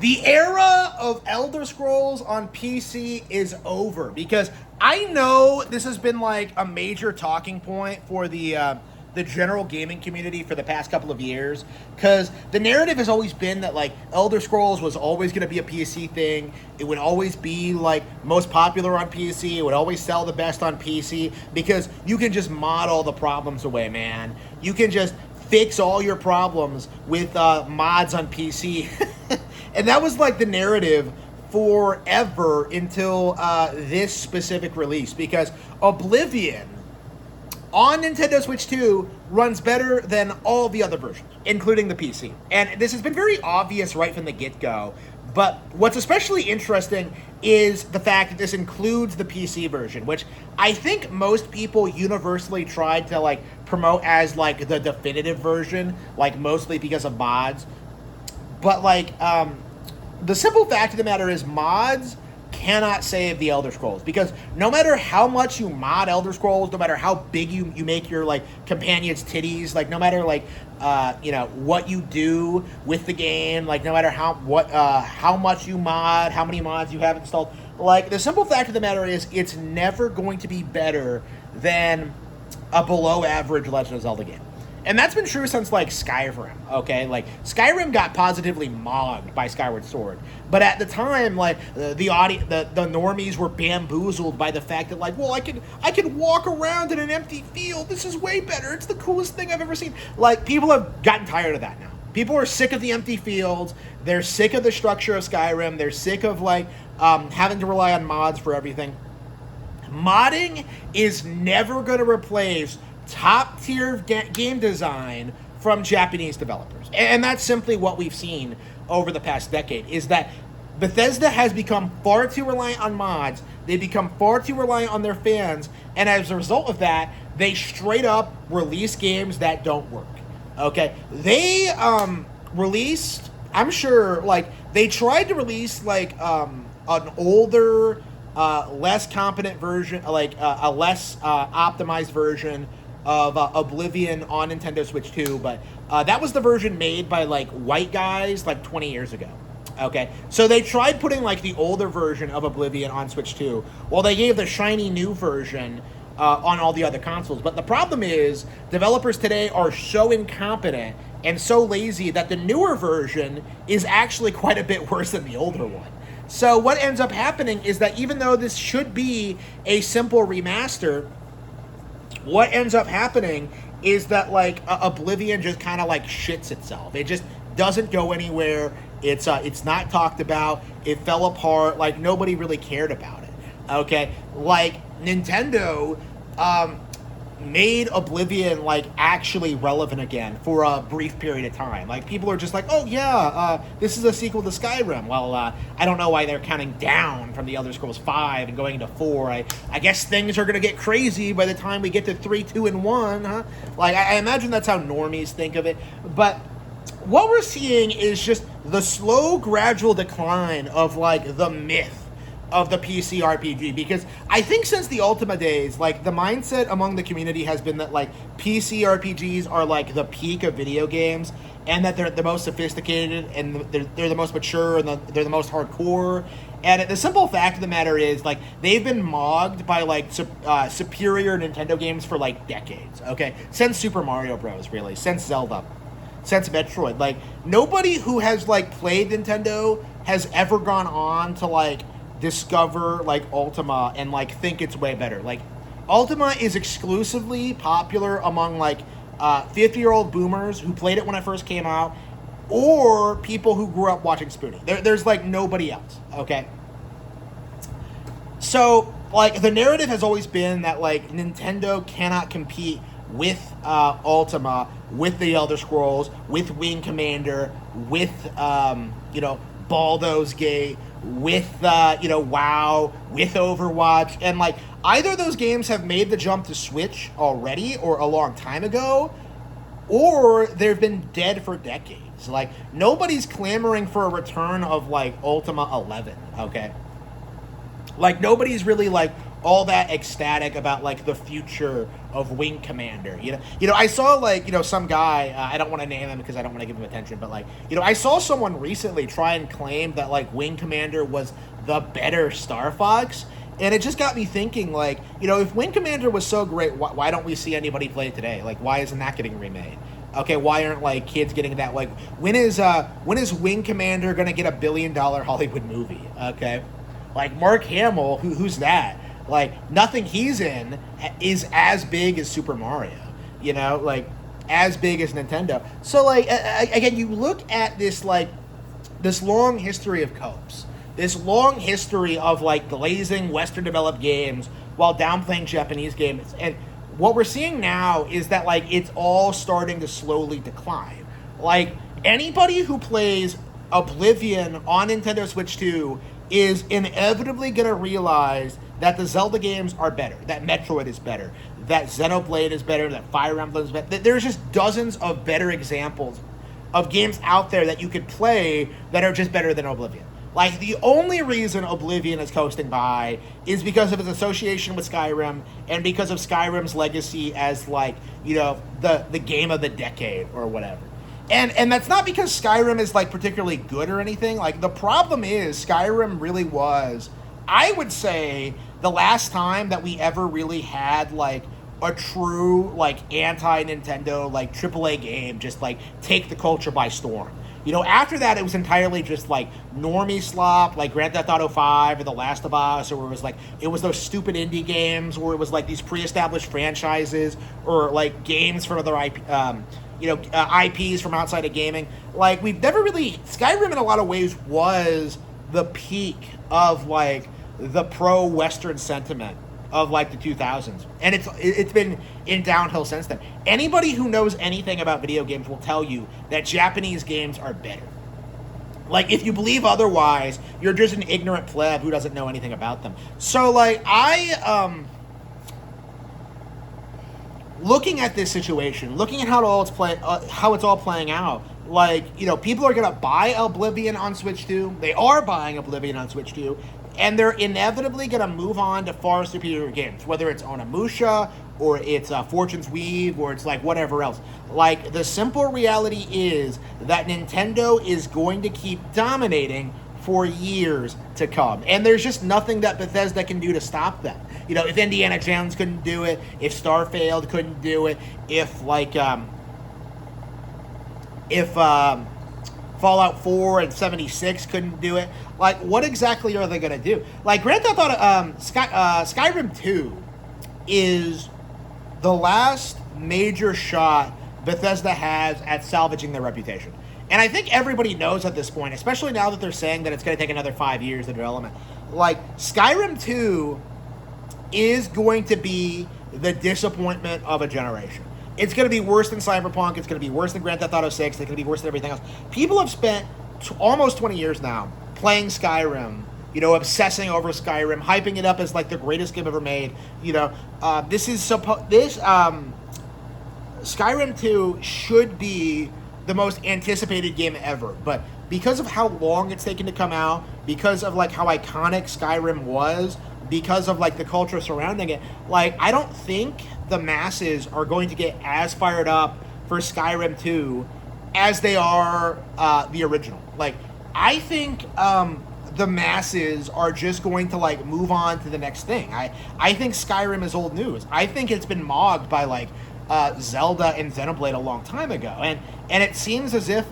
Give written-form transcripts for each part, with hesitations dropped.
The era of Elder Scrolls on PC is over, because I know this has been like a major talking point for the general gaming community for the past couple of years, because the narrative has always been that like Elder Scrolls was always going to be a PC thing. It would always be like most popular on PC. It would always sell the best on PC because you can just mod all the problems away, man. You can just fix all your problems with mods on PC. And that was like the narrative forever until this specific release, because Oblivion on Nintendo Switch 2 runs better than all the other versions, including the PC. And this has been very obvious right from the get-go. But what's especially interesting is the fact that this includes the PC version, which I think most people universally tried to like promote as like the definitive version, like mostly because of mods. But like, the simple fact of the matter is mods cannot save the Elder Scrolls, because no matter how much you mod Elder Scrolls, no matter how big you make your like companions' titties, like no matter like what you do with the game, like no matter how much you mod, how many mods you have installed, like the simple fact of the matter is it's never going to be better than a below average Legend of Zelda game. And that's been true since, like, Skyrim, okay? Like, Skyrim got positively mogged by Skyward Sword. But at the time, like, the normies were bamboozled by the fact that, like, well, I can walk around in an empty field. This is way better. It's the coolest thing I've ever seen. Like, people have gotten tired of that now. People are sick of the empty fields. They're sick of the structure of Skyrim. They're sick of, like, having to rely on mods for everything. Modding is never going to replace top tier game design from Japanese developers. And that's simply what we've seen over the past decade, is that Bethesda has become far too reliant on mods. They become far too reliant on their fans. And as a result of that, they straight up release games that don't work. Okay? They released, I'm sure, like, they tried to release, like, an older, less competent version, like, a less optimized version of Oblivion on Nintendo Switch 2, but that was the version made by, like, white guys, like, 20 years ago. Okay? So they tried putting, like, the older version of Oblivion on Switch 2, while they gave the shiny new version on all the other consoles. But the problem is, developers today are so incompetent and so lazy that the newer version is actually quite a bit worse than the older one. So what ends up happening is that even though this should be a simple remaster, what ends up happening is that, like, Oblivion just kind of, like, shits itself. It just doesn't go anywhere. It's not talked about. It fell apart. Like, nobody really cared about it. Okay? Like, Nintendo made Oblivion, like, actually relevant again for a brief period of time. Like, people are just like, oh yeah, this is a sequel to Skyrim. Well, I don't know why they're counting down from the Elder Scrolls 5 and going into 4. I guess things are going to get crazy by the time we get to 3, 2, and 1, huh? Like, I imagine that's how normies think of it. But what we're seeing is just the slow, gradual decline of, like, the myth of the PC RPG, because I think since the Ultima days, like, the mindset among the community has been that, like, PC RPGs are, like, the peak of video games, and that they're the most sophisticated, and they're the most mature, and they're the most hardcore. And the simple fact of the matter is, like, they've been mogged by, like, superior Nintendo games for, like, decades, okay? Since Super Mario Bros., really. Since Zelda. Since Metroid. Like, nobody who has, like, played Nintendo has ever gone on to, like, discover, like, Ultima and, like, think it's way better. Like, Ultima is exclusively popular among, like, 50-year-old boomers who played it when it first came out, or people who grew up watching Spoonie. There's, like, nobody else, okay? So, like, the narrative has always been that, like, Nintendo cannot compete with Ultima, with the Elder Scrolls, with Wing Commander, with, Baldur's Gate, with, WoW, with Overwatch, and, like, either of those games have made the jump to Switch already, or a long time ago, or they've been dead for decades. Like, nobody's clamoring for a return of, like, Ultima 11, okay? Like, nobody's really like, all that ecstatic about like the future of Wing Commander. I saw like some guy. I don't want to name him because I don't want to give him attention, but like I saw someone recently try and claim that like Wing Commander was the better Star Fox. And it just got me thinking, like, if Wing Commander was so great, why don't we see anybody play it today? Like, why isn't that getting remade? Okay, why aren't, like, kids getting that? Like, when is Wing Commander going to get $1 billion Hollywood movie? Okay? Like, Mark Hamill, who's that? Like, nothing he's in is as big as Super Mario. Like, as big as Nintendo. So, like, again, you look at this, like, this long history of copes. This long history of, like, glazing Western-developed games while downplaying Japanese games. And what we're seeing now is that, like, it's all starting to slowly decline. Like, anybody who plays Oblivion on Nintendo Switch 2 is inevitably going to realize that the Zelda games are better, that Metroid is better, that Xenoblade is better, that Fire Emblem is better. There's just dozens of better examples of games out there that you could play that are just better than Oblivion. Like, the only reason Oblivion is coasting by is because of its association with Skyrim and because of Skyrim's legacy as, like, the game of the decade or whatever. And that's not because Skyrim is, like, particularly good or anything. Like, the problem is Skyrim really was, I would say, the last time that we ever really had, like, a true, like, anti-Nintendo, like, AAA game just, like, take the culture by storm. After that, it was entirely just, like, normie slop, like Grand Theft Auto 5 or The Last of Us, or it was those stupid indie games, or it was, like, these pre-established franchises, or, like, games from other IPs from outside of gaming. Like, we've never really... Skyrim, in a lot of ways, was the peak of, like, the pro-Western sentiment of, like, the 2000s. And it's been in downhill since then. Anybody who knows anything about video games will tell you that Japanese games are better. Like, if you believe otherwise, you're just an ignorant pleb who doesn't know anything about them. So, like, looking at this situation, looking at how it's all playing out, like, people are going to buy Oblivion on Switch 2. They are buying Oblivion on Switch 2. And they're inevitably going to move on to far superior games, whether it's Onimusha, or it's Fortune's Weave, or it's, like, whatever else. Like, the simple reality is that Nintendo is going to keep dominating for years to come. And there's just nothing that Bethesda can do to stop them. If Indiana Jones couldn't do it, if Starfield couldn't do it, if, like, Fallout 4 and 76 couldn't do it. Like, what exactly are they going to do? Like, Grand Theft Auto, Skyrim 2 is the last major shot Bethesda has at salvaging their reputation. And I think everybody knows at this point, especially now that they're saying that it's going to take another 5 years of development. Like, Skyrim 2 is going to be the disappointment of a generation. It's going to be worse than Cyberpunk. It's going to be worse than Grand Theft Auto 6. It's going to be worse than everything else. People have spent almost 20 years now playing Skyrim, obsessing over Skyrim, hyping it up as, like, the greatest game ever made. Skyrim 2 should be the most anticipated game ever. But because of how long it's taken to come out, because of, like, how iconic Skyrim was, because of, like, the culture surrounding it, like, I don't think the masses are going to get as fired up for Skyrim 2 as they are the original. Like, I think the masses are just going to, like, move on to the next thing. I think Skyrim is old news. I think it's been mogged by, like, Zelda and Xenoblade a long time ago. And it seems as if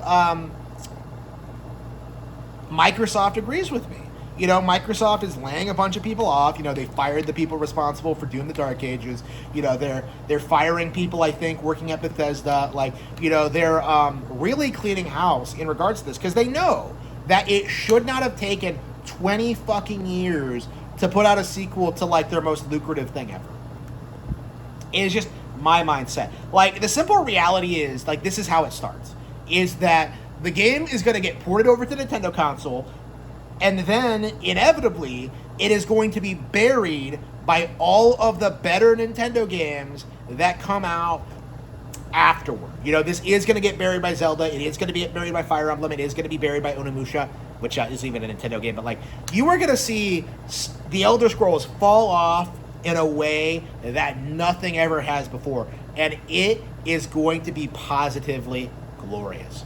Microsoft agrees with me. Microsoft is laying a bunch of people off. They fired the people responsible for Doom the Dark Ages. They're firing people, I think, working at Bethesda. Like, they're really cleaning house in regards to this, because they know that it should not have taken 20 fucking years to put out a sequel to, like, their most lucrative thing ever. It is just my mindset. Like, the simple reality is, like, this is how it starts, is that the game is going to get ported over to the Nintendo console, and then, inevitably, it is going to be buried by all of the better Nintendo games that come out afterward. This is going to get buried by Zelda. It is going to be buried by Fire Emblem. It is going to be buried by Onimusha, which isn't even a Nintendo game. But, like, you are going to see the Elder Scrolls fall off in a way that nothing ever has before. And it is going to be positively glorious.